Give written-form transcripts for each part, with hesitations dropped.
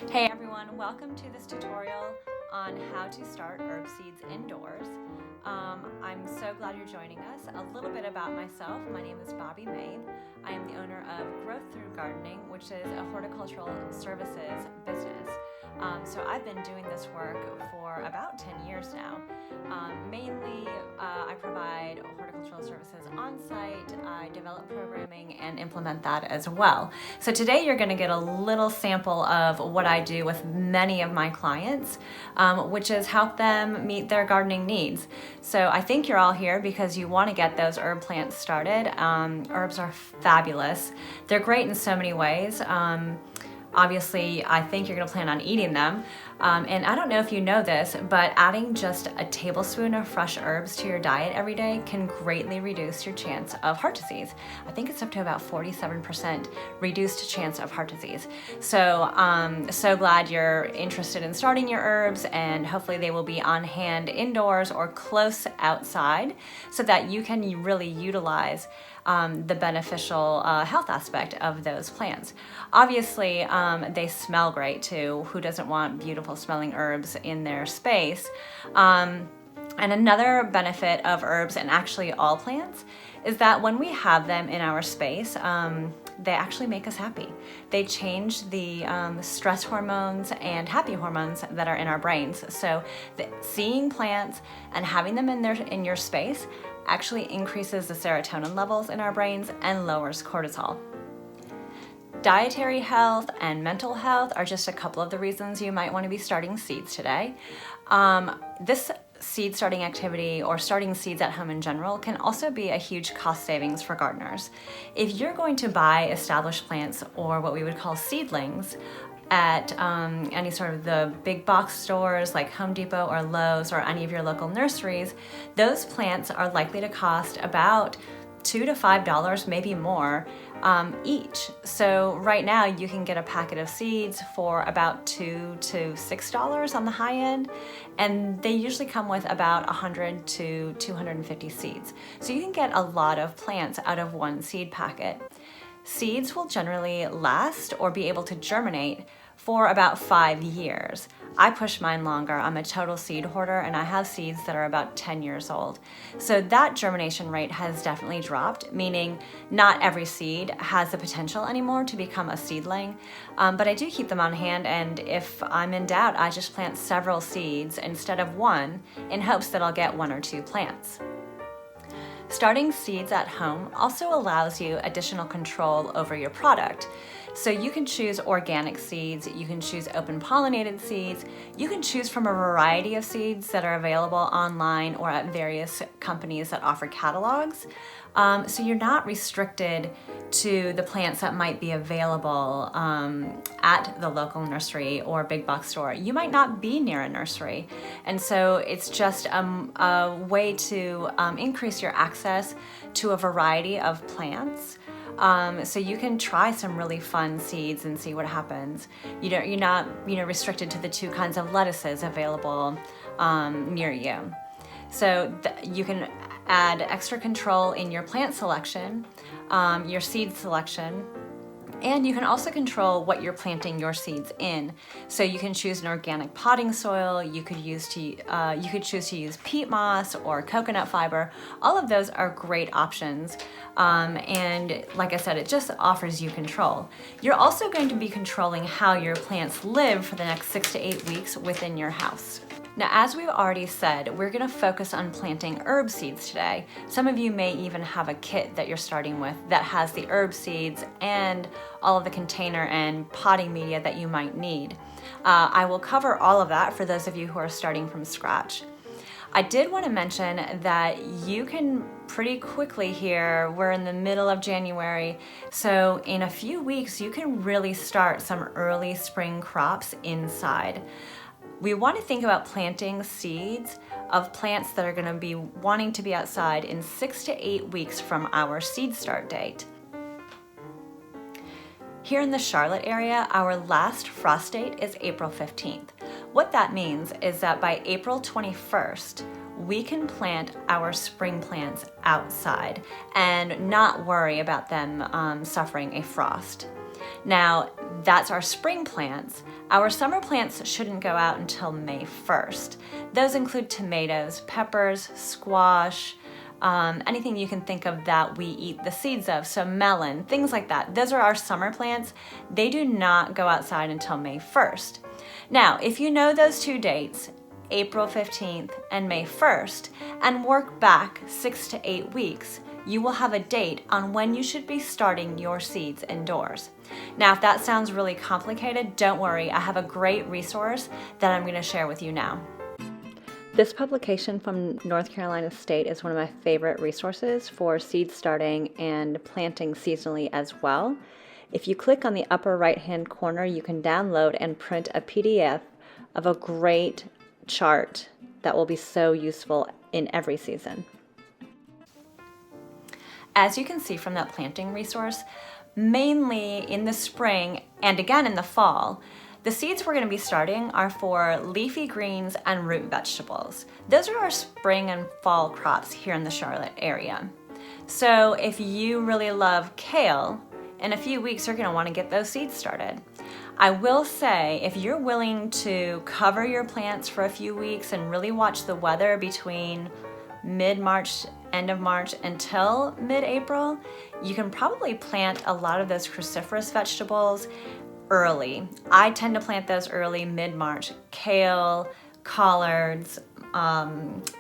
Hey everyone, welcome to this tutorial on how to start herb seeds indoors. I'm so glad you're joining us. A little bit about myself. My name is Bobby Mabe. I am the owner of Growth Through Gardening, which is a horticultural services business. So I've been doing this work for about 10 years now. Mainly, I provide horticultural services on site. I develop programming and implement that as well. So today you're going to get a little sample of what I do with many of my clients, which is help them meet their gardening needs. So I think you're all here because you want to get those herb plants started. Herbs are fabulous. They're great in so many ways. Obviously, I think you're going to plan on eating them. And I don't know if you know this, but adding just a tablespoon of fresh herbs to your diet every day can greatly reduce your chance of heart disease. I think it's up to about 47% reduced chance of heart disease. So so glad you're interested in starting your herbs, and hopefully they will be on hand indoors or close outside so that you can really utilize the beneficial health aspect of those plants. Obviously, they smell great too. Who doesn't want beautiful smelling herbs in their space? And another benefit of herbs, and actually all plants, is that when we have them in our space, they actually make us happy. They change the stress hormones and happy hormones that are in our brains. So seeing plants and having them in your space actually increases the serotonin levels in our brains and lowers cortisol. Dietary health and mental health are just a couple of the reasons you might want to be starting seeds today. This seed starting activity, or starting seeds at home in general, can also be a huge cost savings for gardeners. If you're going to buy established plants, or what we would call seedlings, at any sort of the big box stores like Home Depot or Lowe's or any of your local nurseries, those plants are likely to cost about $2 to $5, maybe more, each. So right now you can get a packet of seeds for about $2 to $6 on the high end, and they usually come with about 100 to 250 seeds. So you can get a lot of plants out of one seed packet. Seeds will generally last or be able to germinate for about 5 years. I push mine longer. I'm a total seed hoarder, and I have seeds that are about 10 years old. So that germination rate has definitely dropped, meaning not every seed has the potential anymore to become a seedling. But I do keep them on hand, and if I'm in doubt, I just plant several seeds instead of one in hopes that I'll get 1 or 2 plants. Starting seeds at home also allows you additional control over your product. So you can choose organic seeds, you can choose open pollinated seeds, you can choose from a variety of seeds that are available online or at various companies that offer catalogs. So you're not restricted to the plants that might be available at the local nursery or big box store. You might not be near a nursery, and so it's just a way to increase your access to a variety of plants. So you can try some really fun seeds and see what happens. You're not restricted to the 2 kinds of lettuces available near you. So you can add extra control in your plant selection, your seed selection, and you can also control what you're planting your seeds in. So you can choose an organic potting soil, you could choose to use peat moss or coconut fiber. All of those are great options. And like I said, it just offers you control. You're also going to be controlling how your plants live for the next 6 to 8 weeks within your house. Now, as we've already said, we're going to focus on planting herb seeds today. Some of you may even have a kit that you're starting with that has the herb seeds and all of the container and potting media that you might need. I will cover all of that for those of you who are starting from scratch. I did want to mention that you can pretty quickly here, we're in the middle of January, so in a few weeks you can really start some early spring crops inside. We want to think about planting seeds of plants that are going to be wanting to be outside in 6 to 8 weeks from our seed start date. Here in the Charlotte area, our last frost date is April 15th. What that means is that by April 21st, we can plant our spring plants outside and not worry about them suffering a frost. Now, that's our spring plants. Our summer plants shouldn't go out until May 1st. Those include tomatoes, peppers, squash, anything you can think of that we eat the seeds of, so melon, things like that. Those are our summer plants. They do not go outside until May 1st. Now, if you know those two dates, April 15th and May 1st, and work back 6 to 8 weeks, you will have a date on when you should be starting your seeds indoors. Now, if that sounds really complicated, don't worry, I have a great resource that I'm going to share with you now. This publication from North Carolina State is one of my favorite resources for seed starting and planting seasonally as well. If you click on the upper right-hand corner, you can download and print a PDF of a great chart that will be so useful in every season. As you can see from that planting resource, mainly in the spring and again in the fall, the seeds we're going to be starting are for leafy greens and root vegetables. Those are our spring and fall crops here in the Charlotte area. So if you really love kale, in a few weeks you're going to want to get those seeds started. I will say, if you're willing to cover your plants for a few weeks and really watch the weather between mid-March, end of March until mid-April, you can probably plant a lot of those cruciferous vegetables early. I tend to plant those early, mid-March. Kale, collards,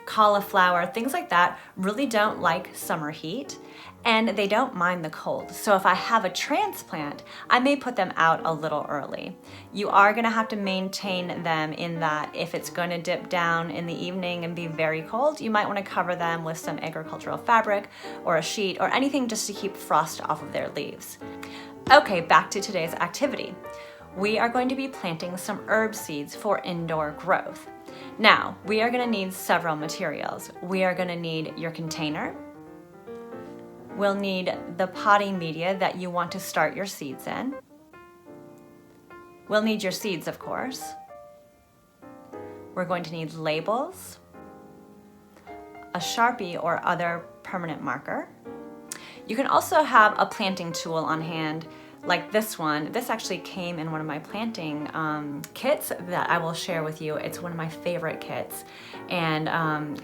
cauliflower, things like that really don't like summer heat, and they don't mind the cold. So if I have a transplant, I may put them out a little early. You are going to have to maintain them in that if it's going to dip down in the evening and be very cold, you might want to cover them with some agricultural fabric or a sheet or anything just to keep frost off of their leaves. Okay, back to today's activity. We are going to be planting some herb seeds for indoor growth. Now, we are going to need several materials. We are going to need your container. We'll need the potting media that you want to start your seeds in. We'll need your seeds, of course. We're going to need labels, a Sharpie or other permanent marker. You can also have a planting tool on hand like this one. This actually came in one of my planting kits that I will share with you. It's one of my favorite kits, and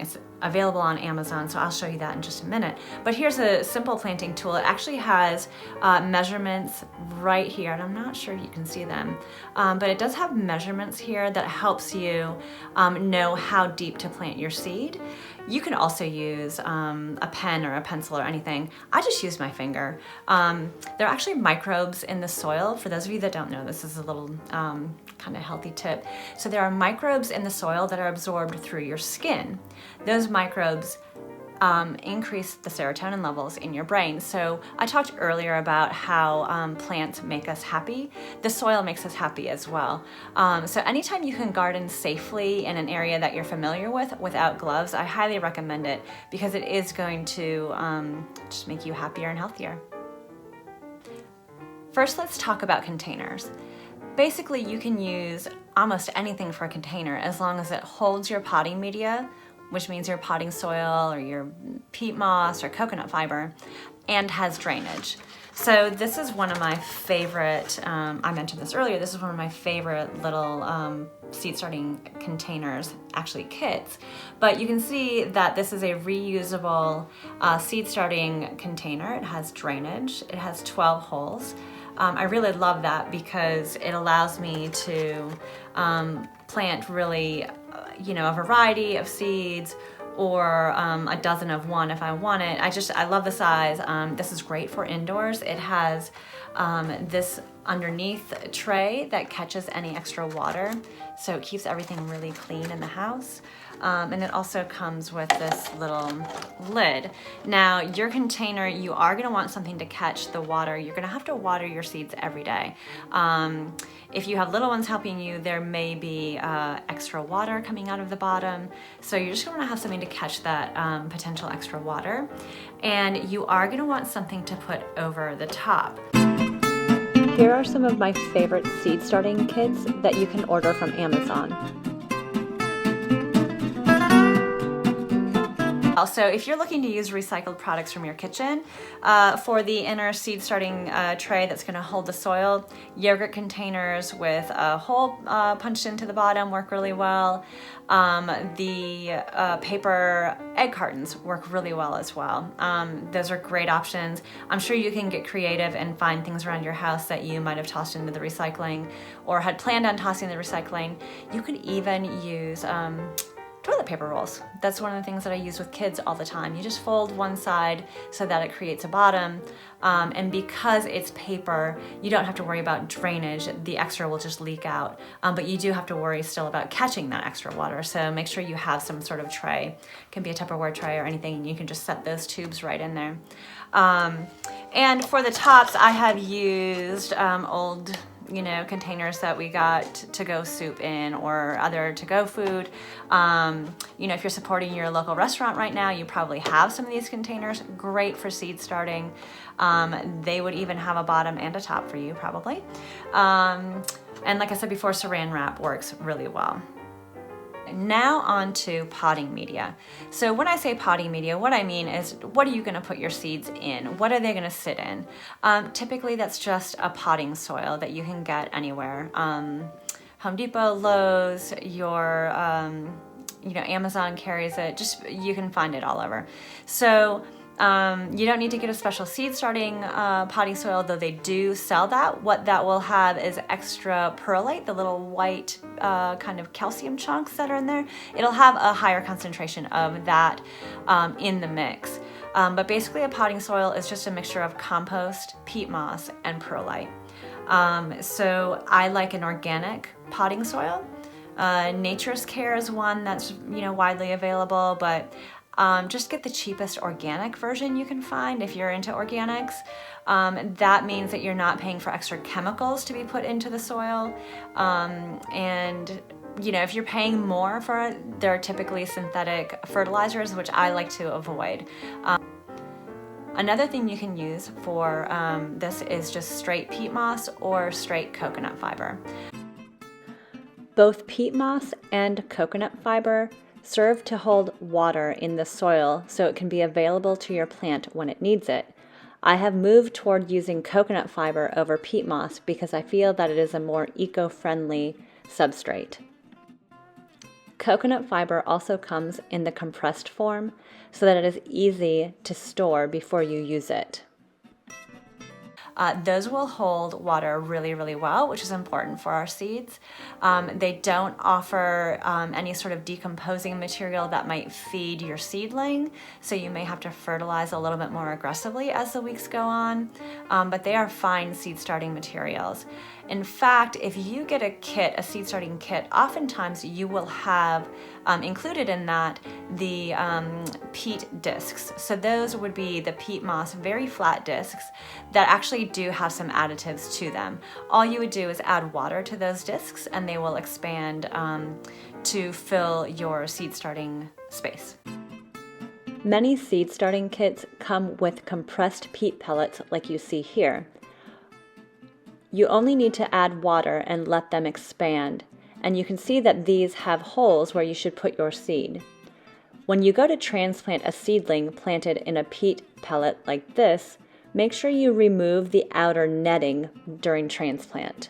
it's available on Amazon, so I'll show you that in just a minute. But here's a simple planting tool. It actually has measurements right here, and I'm not sure if you can see them, but it does have measurements here that helps you know how deep to plant your seed. You can also use a pen or a pencil or anything. I just use my finger. There are actually microbes in the soil. For those of you that don't know, this is a little kind of healthy tip. So there are microbes in the soil that are absorbed through your skin. Those microbes increase the serotonin levels in your brain. So I talked earlier about how plants make us happy. The soil makes us happy as well. So anytime you can garden safely in an area that you're familiar with without gloves, I highly recommend it because it is going to just make you happier and healthier. First, let's talk about containers. Basically, you can use almost anything for a container as long as it holds your potting media, which means your potting soil or your peat moss or coconut fiber, and has drainage. So this is one of my favorite, I mentioned this earlier, this is one of my favorite little seed starting containers, actually kits. But you can see that this is a reusable seed starting container. It has drainage, it has 12 holes. I really love that because it allows me to plant really a variety of seeds, or a dozen of one if I want it. I love the size. This is great for indoors. It has this underneath tray that catches any extra water, so it keeps everything really clean in the house. And it also comes with this little lid. Now, your container, you are going to want something to catch the water. You're going to have to water your seeds every day. If you have little ones helping you, there may be extra water coming out of the bottom. So you're just going to have something to catch that potential extra water. And you are going to want something to put over the top. Here are some of my favorite seed starting kits that you can order from Amazon. Also, if you're looking to use recycled products from your kitchen, for the inner seed starting tray that's going to hold the soil, yogurt containers with a hole punched into the bottom work really well. The paper egg cartons work really well as well. Those are great options. I'm sure you can get creative and find things around your house that you might have tossed into the recycling or had planned on tossing in the recycling. You could even use toilet paper rolls. That's one of the things that I use with kids all the time. You just fold one side so that it creates a bottom, and because it's paper, you don't have to worry about drainage. The extra will just leak out, but you do have to worry still about catching that extra water. So make sure you have some sort of tray. It can be a Tupperware tray or anything, and you can just set those tubes right in there. And for the tops, I have used old containers that we got to-go soup in or other to-go food. If you're supporting your local restaurant right now, you probably have some of these containers. Great for seed starting. They would even have a bottom and a top for you probably. And like I said before, saran wrap works really well. Now on to potting media. So when I say potting media, what I mean is, what are you going to put your seeds in? What are they going to sit in? Typically that's just a potting soil that you can get anywhere. Home Depot, Lowe's, your Amazon carries it. You can find it all over. So you don't need to get a special seed starting potting soil, though they do sell that. What that will have is extra perlite, the little white kind of calcium chunks that are in there. It'll have a higher concentration of that in the mix. But basically a potting soil is just a mixture of compost, peat moss, and perlite. So I like an organic potting soil. Nature's Care is one that's widely available, but just get the cheapest organic version you can find if you're into organics. That means that you're not paying for extra chemicals to be put into the soil. And if you're paying more for it, they're typically synthetic fertilizers, which I like to avoid. Another thing you can use for this is just straight peat moss or straight coconut fiber. Both peat moss and coconut fiber serve to hold water in the soil so it can be available to your plant when it needs it. I have moved toward using coconut fiber over peat moss because I feel that it is a more eco-friendly substrate. Coconut fiber also comes in the compressed form so that it is easy to store before you use it. Those will hold water really, really well, which is important for our seeds. They don't offer any sort of decomposing material that might feed your seedling, so you may have to fertilize a little bit more aggressively as the weeks go on, but they are fine seed starting materials. In fact, if you get a seed starting kit, oftentimes you will have included in that the peat discs. So those would be the peat moss, very flat discs that actually do have some additives to them. All you would do is add water to those discs and they will expand to fill your seed starting space. Many seed starting kits come with compressed peat pellets like you see here. You only need to add water and let them expand, and you can see that these have holes where you should put your seed. When you go to transplant a seedling planted in a peat pellet like this, make sure you remove the outer netting during transplant.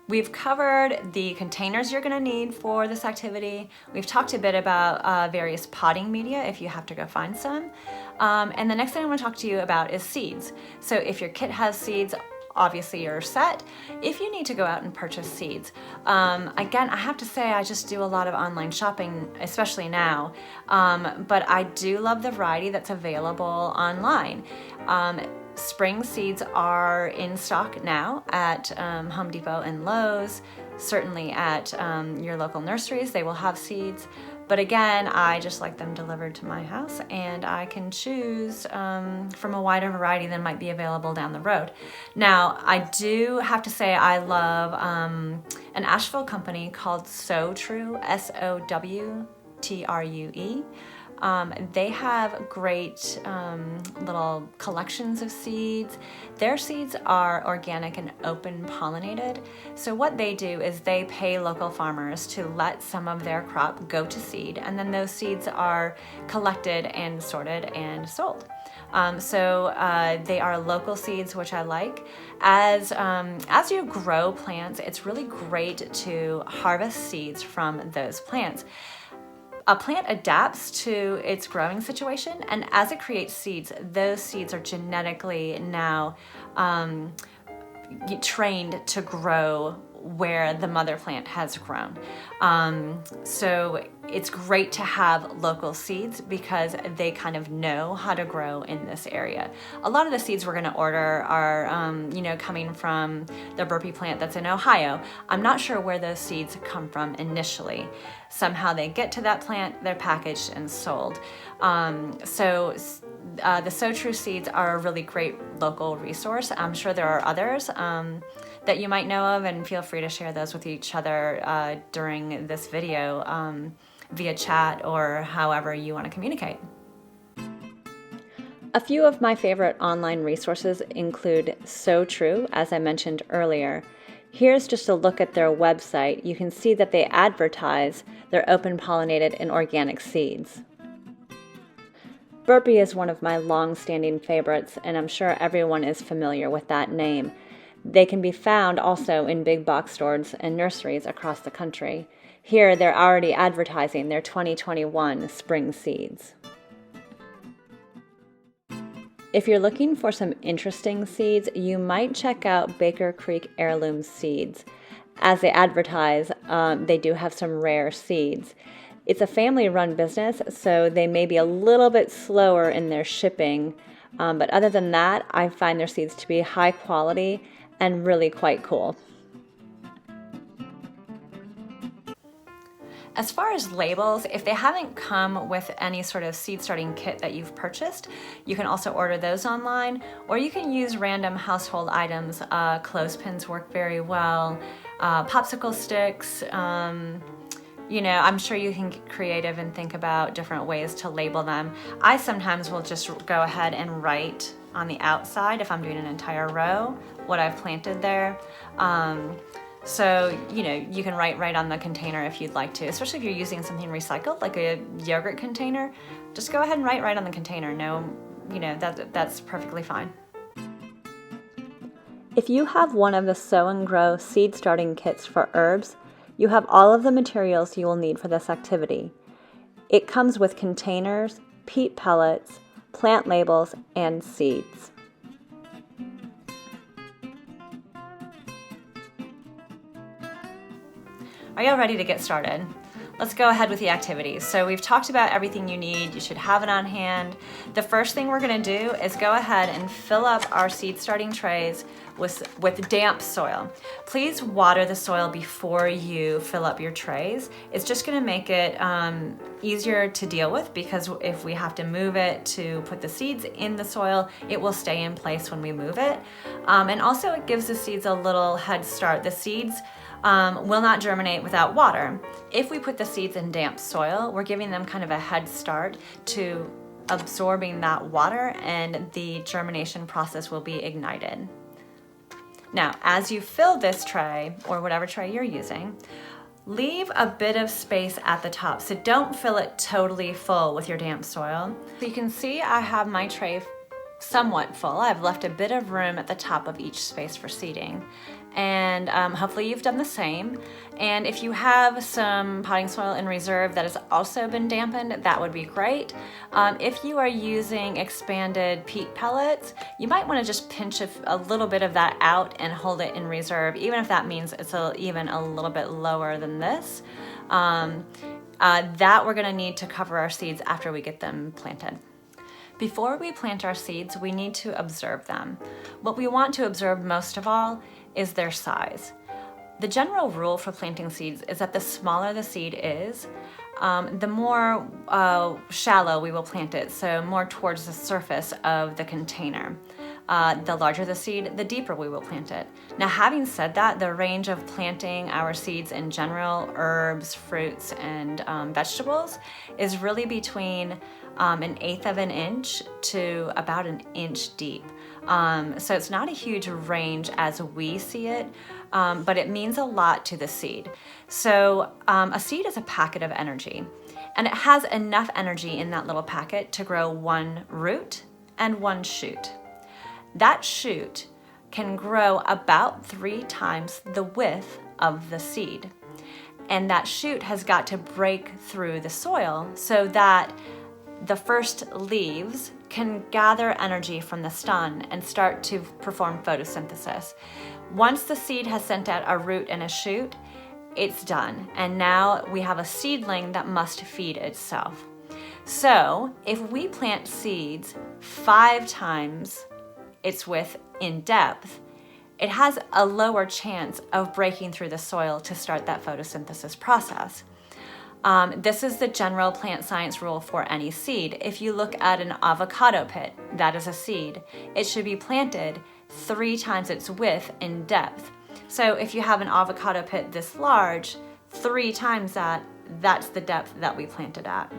We've covered the containers you're going to need for this activity. We've talked a bit about various potting media if you have to go find some. And the next thing I want to talk to you about is seeds. So if your kit has seeds, obviously you're set. If you need to go out and purchase seeds, again, I have to say I just do a lot of online shopping, especially now, but I do love the variety that's available online. Spring seeds are in stock now at Home Depot and Lowe's. Certainly at your local nurseries, they will have seeds. But again, I just like them delivered to my house, and I can choose from a wider variety than might be available down the road. Now, I do have to say I love an Asheville company called Sowtrue, Sowtrue. They have great little collections of seeds. Their seeds are organic and open pollinated. So what they do is they pay local farmers to let some of their crop go to seed, and then those seeds are collected and sorted and sold. They are local seeds, which I like. As you grow plants, it's really great to harvest seeds from those plants. A plant adapts to its growing situation, and as it creates seeds, those seeds are genetically now trained to grow where the mother plant has grown. So it's great to have local seeds because they kind of know how to grow in this area. A lot of the seeds we're gonna order are coming from the Burpee plant that's in Ohio. I'm not sure where those seeds come from initially. Somehow they get to that plant, they're packaged and sold. The So True seeds are a really great local resource. I'm sure there are others that you might know of, and feel free to share those with each other during this video via chat or however you want to communicate. A few of my favorite online resources include So True, as I mentioned earlier. Here's just a look at their website. You can see that they advertise their open pollinated and organic seeds. Burpee is one of my long-standing favorites, and I'm sure everyone is familiar with that name. They can be found also in big box stores and nurseries across the country. Here, they're already advertising their 2021 spring seeds. If you're looking for some interesting seeds, you might check out Baker Creek Heirloom Seeds. As they advertise, they do have some rare seeds. It's a family-run business, so they may be a little bit slower in their shipping, but other than that, I find their seeds to be high quality and really quite cool. As far as labels, if they haven't come with any sort of seed starting kit that you've purchased, you can also order those online, or you can use random household items. Clothespins work very well, popsicle sticks. I'm sure you can get creative and think about different ways to label them. I sometimes will just go ahead and write on the outside, if I'm doing an entire row, what I've planted there. You can write right on the container if you'd like to, especially if you're using something recycled, like a yogurt container. Just go ahead and write right on the container. That's perfectly fine. If you have one of the Sow and Grow seed starting kits for herbs, you have all of the materials you will need for this activity. It comes with containers, peat pellets, plant labels, and seeds. Are you all ready to get started? Let's go ahead with the activities. So we've talked about everything you need. You should have it on hand. The first thing we're gonna do is go ahead and fill up our seed starting trays with damp soil. Please water the soil before you fill up your trays. It's just gonna make it easier to deal with, because if we have to move it to put the seeds in the soil, it will stay in place when we move it. And also it gives the seeds a little head start. The seeds will not germinate without water. If we put the seeds in damp soil, we're giving them kind of a head start to absorbing that water, and the germination process will be ignited. Now, as you fill this tray, or whatever tray you're using, leave a bit of space at the top. So don't fill it totally full with your damp soil. So you can see I have my tray somewhat full. I've left a bit of room at the top of each space for seeding. And hopefully you've done the same. And if you have some potting soil in reserve that has also been dampened, that would be great. If you are using expanded peat pellets, you might want to just pinch a little bit of that out and hold it in reserve, even if that means it's even a little bit lower than this. That we're going to need to cover our seeds after we get them planted. Before we plant our seeds, we need to observe them. What we want to observe most of all is their size. The general rule for planting seeds is that the smaller the seed is, the more shallow we will plant it, so more towards the surface of the container. the larger the seed, the deeper we will plant it. Now, having said that, the range of planting our seeds in general, herbs, fruits, and vegetables, is really between 1/8 of an inch to about an inch deep. So it's not a huge range as we see it, but it means a lot to the seed. So a seed is a packet of energy, and it has enough energy in that little packet to grow one root and one shoot. That shoot can grow about 3 times the width of the seed. And that shoot has got to break through the soil so that the first leaves can gather energy from the sun and start to perform photosynthesis. Once the seed has sent out a root and a shoot, it's done. And now we have a seedling that must feed itself. So if we plant seeds 5 times its width in depth, it has a lower chance of breaking through the soil to start that photosynthesis process. This is the general plant science rule for any seed. If you look at an avocado pit, that is a seed. It should be planted 3 times its width in depth. So if you have an avocado pit this large, 3 times that, that's the depth that we planted at.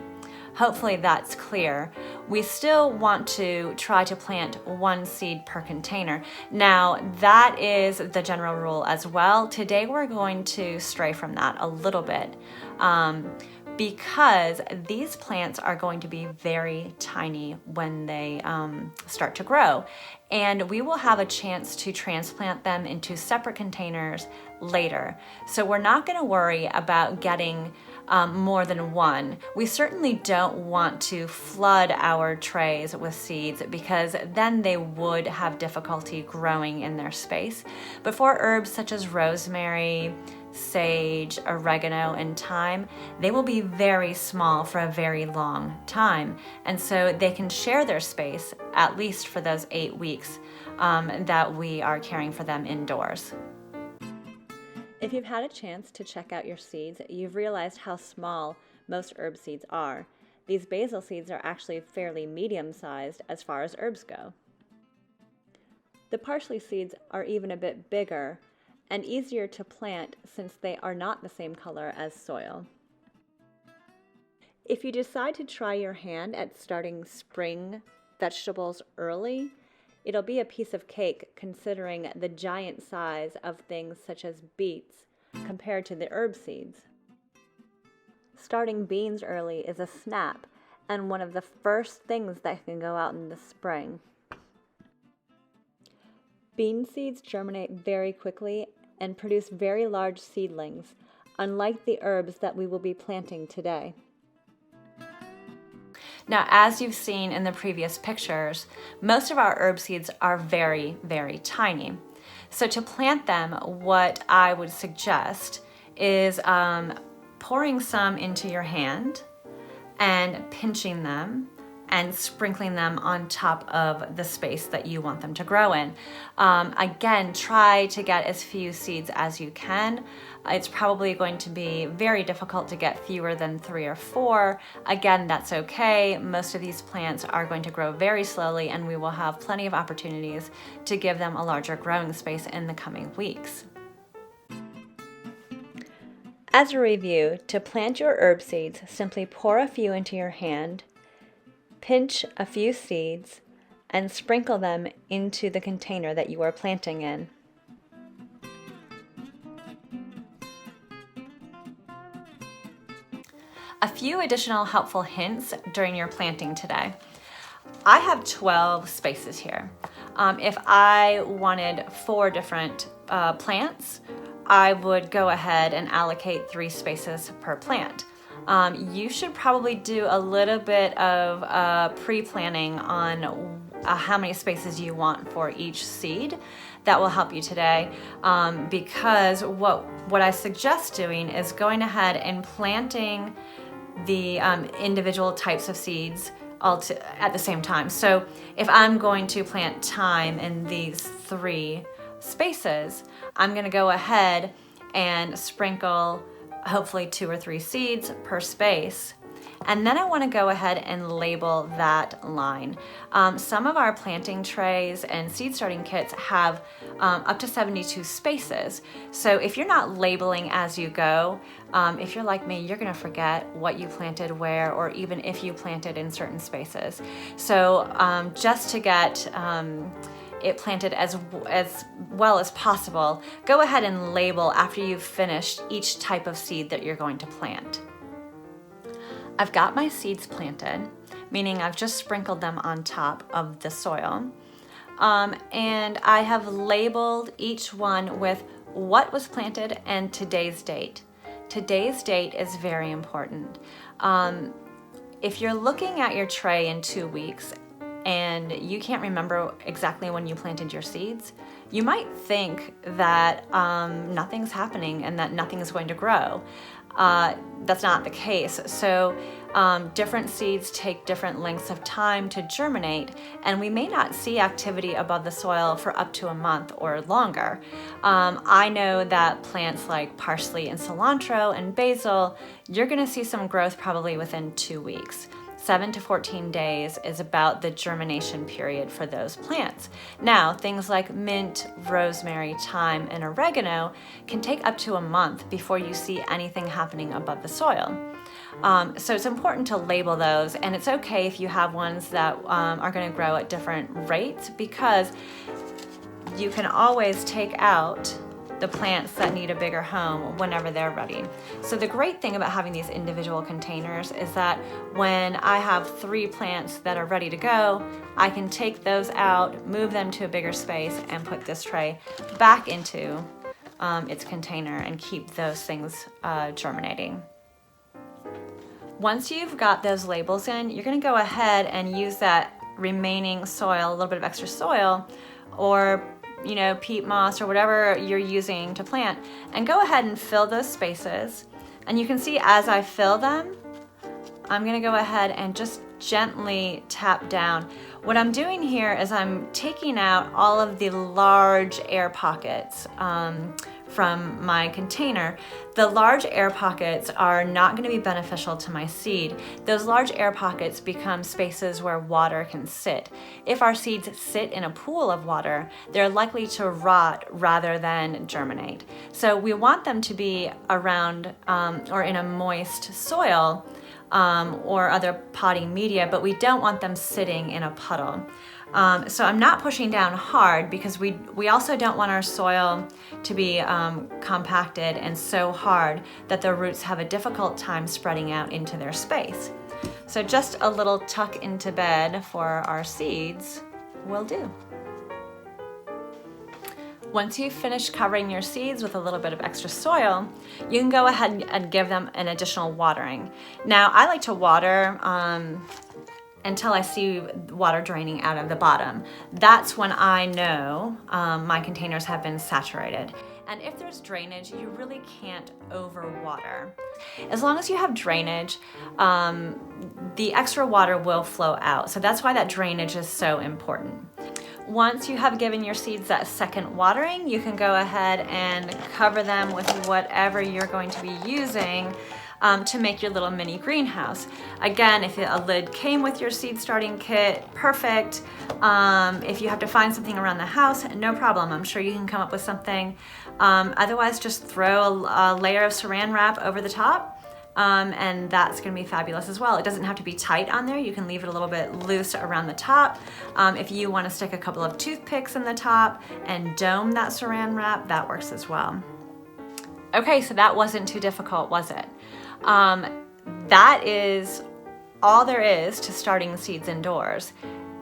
Hopefully that's clear. We still want to try to plant 1 seed per container. Now, that is the general rule as well. Today we're going to stray from that a little bit because these plants are going to be very tiny when they start to grow. And we will have a chance to transplant them into separate containers later. So we're not going to worry about getting more than 1. We certainly don't want to flood our trays with seeds because then they would have difficulty growing in their space. But for herbs such as rosemary, sage, oregano, and thyme, they will be very small for a very long time. And so they can share their space at least for those 8 weeks that we are caring for them indoors. If you've had a chance to check out your seeds, you've realized how small most herb seeds are. These basil seeds are actually fairly medium-sized as far as herbs go. The parsley seeds are even a bit bigger and easier to plant since they are not the same color as soil. If you decide to try your hand at starting spring vegetables early, it'll be a piece of cake considering the giant size of things such as beets compared to the herb seeds. Starting beans early is a snap and one of the first things that can go out in the spring. Bean seeds germinate very quickly and produce very large seedlings, unlike the herbs that we will be planting today. Now, as you've seen in the previous pictures, most of our herb seeds are very, very tiny. So to plant them, what I would suggest is pouring some into your hand and pinching them and sprinkling them on top of the space that you want them to grow in. Again, try to get as few seeds as you can. It's probably going to be very difficult to get fewer than 3 or 4. Again, that's okay. Most of these plants are going to grow very slowly and we will have plenty of opportunities to give them a larger growing space in the coming weeks. As a review, to plant your herb seeds, simply pour a few into your hand, pinch a few seeds, and sprinkle them into the container that you are planting in. A few additional helpful hints during your planting today. I have 12 spaces here. If I wanted 4 different plants, I would go ahead and allocate 3 spaces per plant. You should probably do a little bit of pre-planning on how many spaces you want for each seed. That will help you today because what I suggest doing is going ahead and planting the individual types of seeds all at the same time. So if I'm going to plant thyme in these 3 spaces, I'm going to go ahead and sprinkle hopefully 2 or 3 seeds per space. And then I want to go ahead and label that line. Some of our planting trays and seed starting kits have up to 72 spaces. So if you're not labeling as you go, if you're like me, you're going to forget what you planted where, or even if you planted in certain spaces. So just to get it planted as well as possible, go ahead and label after you've finished each type of seed that you're going to plant. I've got my seeds planted, meaning I've just sprinkled them on top of the soil. And I have labeled each one with what was planted and today's date. Today's date is very important. If you're looking at your tray in 2 weeks and you can't remember exactly when you planted your seeds, you might think that nothing's happening and that nothing is going to grow. That's not the case. So different seeds take different lengths of time to germinate, and we may not see activity above the soil for up to a month or longer. I know that plants like parsley and cilantro and basil, you're going to see some growth probably within 2 weeks. 7 to 14 days is about the germination period for those plants. Now, things like mint, rosemary, thyme, and oregano can take up to a month before you see anything happening above the soil. So it's important to label those, and it's okay if you have ones that are going to grow at different rates, because you can always take out the plants that need a bigger home whenever they're ready. So the great thing about having these individual containers is that when I have 3 plants that are ready to go, I can take those out, move them to a bigger space, and put this tray back into its container and keep those things germinating. Once you've got those labels in, you're going to go ahead and use that remaining soil, a little bit of extra soil, or peat moss or whatever you're using to plant, and go ahead and fill those spaces. And you can see as I fill them, I'm going to go ahead and just gently tap down. What I'm doing here is I'm taking out all of the large air pockets from my container. The large air pockets are not going to be beneficial to my seed. Those large air pockets become spaces where water can sit. If our seeds sit in a pool of water, they're likely to rot rather than germinate. So we want them to be around or in a moist soil or other potting media, but we don't want them sitting in a puddle. So I'm not pushing down hard, because we also don't want our soil to be compacted and so hard that the roots have a difficult time spreading out into their space. So just a little tuck into bed for our seeds will do. Once you've finished covering your seeds with a little bit of extra soil, you can go ahead and give them an additional watering. Now, I like to water until I see water draining out of the bottom. That's when I know my containers have been saturated. And if there's drainage, you really can't overwater. As long as you have drainage, the extra water will flow out. So that's why that drainage is so important. Once you have given your seeds that second watering, you can go ahead and cover them with whatever you're going to be using to make your little mini greenhouse. Again, if a lid came with your seed starting kit, perfect. If you have to find something around the house, no problem. I'm sure you can come up with something. Otherwise, just throw a layer of saran wrap over the top, and that's going to be fabulous as well. It doesn't have to be tight on there. You can leave it a little bit loose around the top. If you want to stick a couple of toothpicks in the top and dome that saran wrap, that works as well. Okay, so that wasn't too difficult, was it? That is all there is to starting seeds indoors.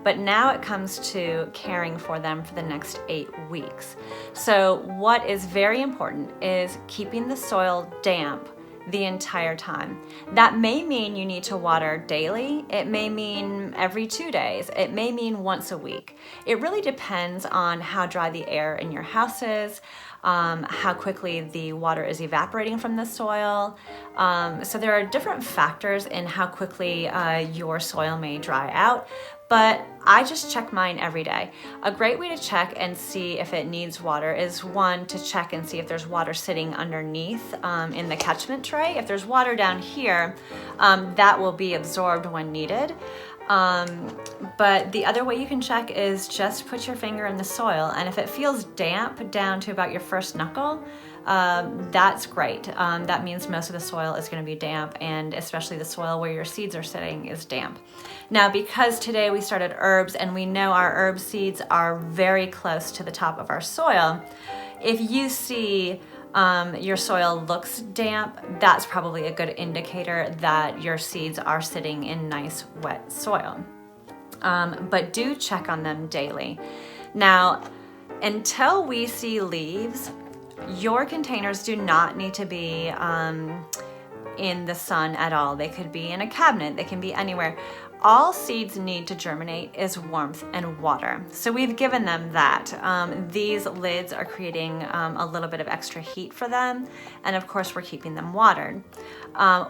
But now it comes to caring for them for the next 8 weeks. So what is very important is keeping the soil damp the entire time. That may mean you need to water daily. It may mean every 2 days. It may mean once a week. It really depends on how dry the air in your house is, how quickly the water is evaporating from the soil. So there are different factors in how quickly your soil may dry out. but I just check mine every day. A great way to check and see if it needs water is, one, to check and see if there's water sitting underneath in the catchment tray. If there's water down here, that will be absorbed when needed. But the other way you can check is just put your finger in the soil, and if it feels damp down to about your first knuckle, that's great. That means most of the soil is going to be damp, and especially the soil where your seeds are sitting is damp. Now, because today we started herbs and we know our herb seeds are very close to the top of our soil, if you see your soil looks damp, that's probably a good indicator that your seeds are sitting in nice wet soil. But do check on them daily. Now, until we see leaves, your containers do not need to be in the sun at all. They could be in a cabinet, they can be anywhere. All seeds need to germinate is warmth and water. So we've given them that. These lids are creating a little bit of extra heat for them. And of course, we're keeping them watered.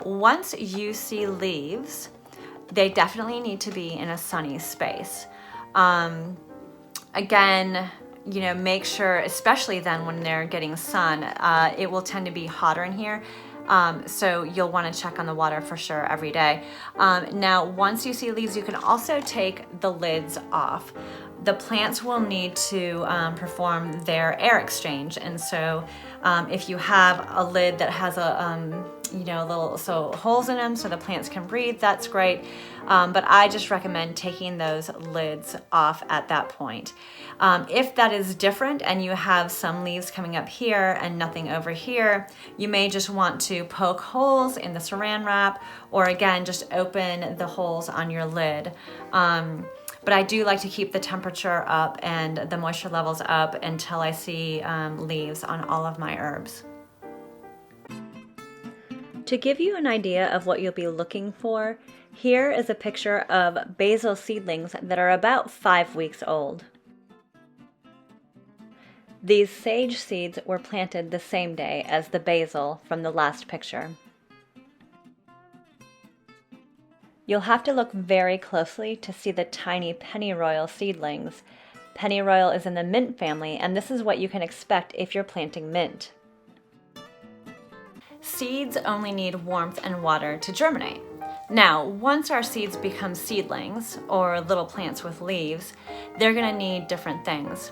Once you see leaves, they definitely need to be in a sunny space. Again, make sure, especially then when they're getting sun, it will tend to be hotter in here. So you'll want to check on the water for sure every day. Now, once you see leaves, you can also take the lids off. The plants will need to perform their air exchange, and so if you have a lid that has holes in them so the plants can breathe, that's great. But I just recommend taking those lids off at that point. If that is different and you have some leaves coming up here and nothing over here, you may just want to poke holes in the saran wrap, or again, just open the holes on your lid. But I do like to keep the temperature up and the moisture levels up until I see leaves on all of my herbs. To give you an idea of what you'll be looking for, here is a picture of basil seedlings that are about 5 weeks old. These sage seeds were planted the same day as the basil from the last picture. You'll have to look very closely to see the tiny pennyroyal seedlings. Pennyroyal is in the mint family, and this is what you can expect if you're planting mint. Seeds only need warmth and water to germinate. Now, once our seeds become seedlings, or little plants with leaves, they're going to need different things.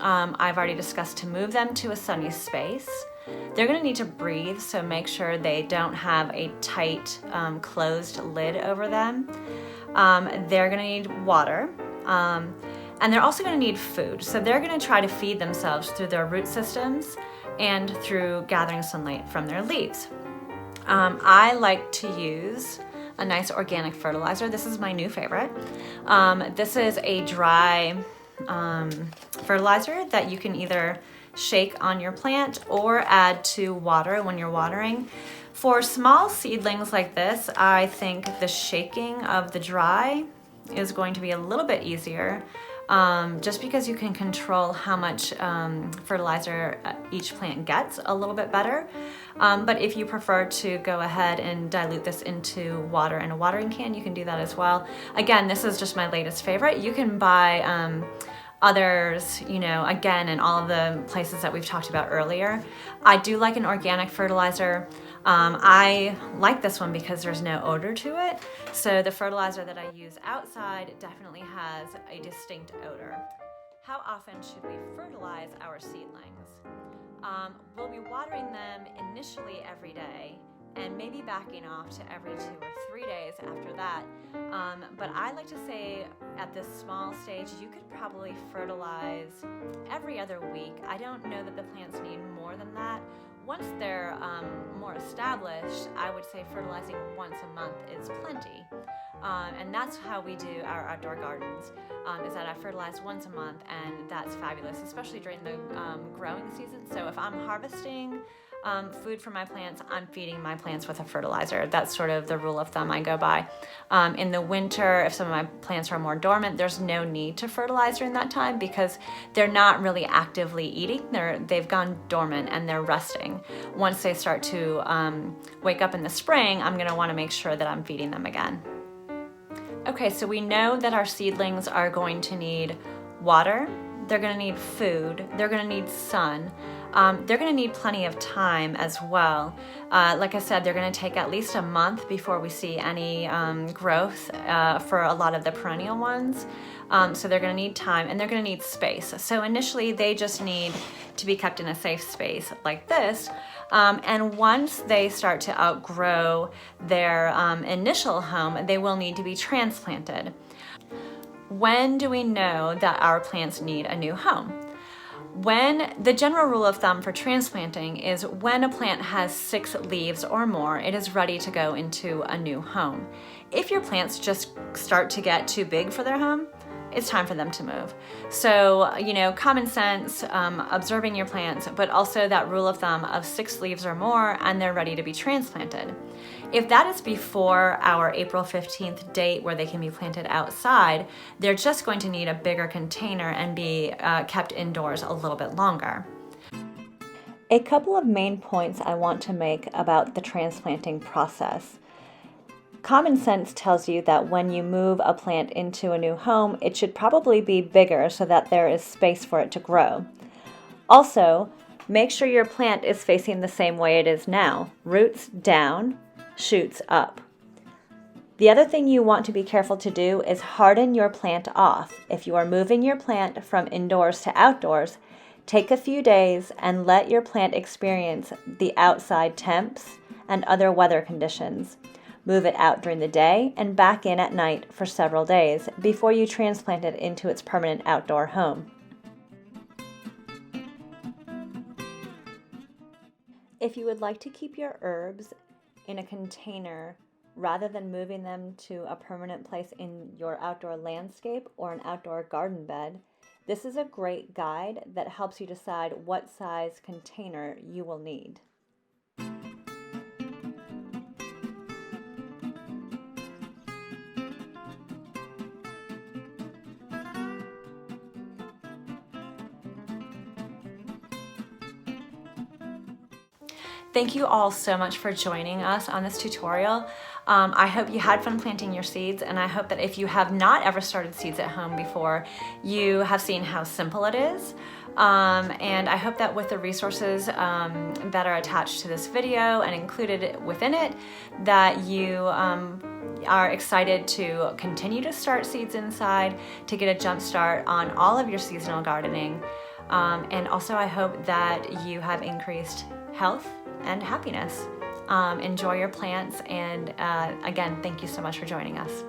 I've already discussed to move them to a sunny space. They're going to need to breathe, so make sure they don't have a tight, closed lid over them. They're going to need water, and they're also going to need food. So they're going to try to feed themselves through their root systems and through gathering sunlight from their leaves. I like to use a nice organic fertilizer. This is my new favorite. This is a dry fertilizer that you can either shake on your plant or add to water when you're watering. For small seedlings like this, I think the shaking of the dry is going to be a little bit easier, just because you can control how much fertilizer each plant gets a little bit better. But if you prefer to go ahead and dilute this into water in a watering can, you can do that as well. Again, this is just my latest favorite. You can buy others, again, in all of the places that we've talked about earlier. I do like an organic fertilizer. I like this one because there's no odor to it. So the fertilizer that I use outside definitely has a distinct odor. How often should we fertilize our seedlings? We'll be watering them initially every day, and maybe backing off to every 2 or 3 days after that. But I like to say at this small stage, you could probably fertilize every other week. I don't know that the plants need more than that. Once they're more established, I would say fertilizing once a month is plenty. And that's how we do our outdoor gardens, is that I fertilize once a month, and that's fabulous, especially during the growing season. So if I'm harvesting food for my plants, I'm feeding my plants with a fertilizer. That's sort of the rule of thumb I go by. In the winter, if some of my plants are more dormant, there's no need to fertilize during that time because they're not really actively eating. They've gone dormant and they're resting. Once they start to wake up in the spring, I'm going to want to make sure that I'm feeding them again. Okay, so we know that our seedlings are going to need water, they're going to need food, they're going to need sun, they're going to need plenty of time as well. Like I said, they're going to take at least a month before we see any growth for a lot of the perennial ones. So they're going to need time and they're going to need space. So initially they just need to be kept in a safe space like this. And once they start to outgrow their initial home, they will need to be transplanted. When do we know that our plants need a new home? When the general rule of thumb for transplanting is when a plant has 6 leaves or more, it is ready to go into a new home. If your plants just start to get too big for their home, it's time for them to move. So, common sense, observing your plants, but also that rule of thumb of 6 leaves or more and they're ready to be transplanted. If that is before our April 15th date where they can be planted outside, they're just going to need a bigger container and be kept indoors a little bit longer. A couple of main points I want to make about the transplanting process. Common sense tells you that when you move a plant into a new home, it should probably be bigger so that there is space for it to grow. Also, make sure your plant is facing the same way it is now, roots down, shoots up. The other thing you want to be careful to do is harden your plant off. If you are moving your plant from indoors to outdoors, take a few days and let your plant experience the outside temps and other weather conditions. Move it out during the day and back in at night for several days before you transplant it into its permanent outdoor home. If you would like to keep your herbs in a container rather than moving them to a permanent place in your outdoor landscape or an outdoor garden bed, this is a great guide that helps you decide what size container you will need. Thank you all so much for joining us on this tutorial. I hope you had fun planting your seeds, and I hope that if you have not ever started seeds at home before, you have seen how simple it is. And I hope that with the resources that are attached to this video and included within it, that you are excited to continue to start seeds inside, to get a jump start on all of your seasonal gardening. And also I hope that you have increased health and happiness. Enjoy your plants, and again, thank you so much for joining us.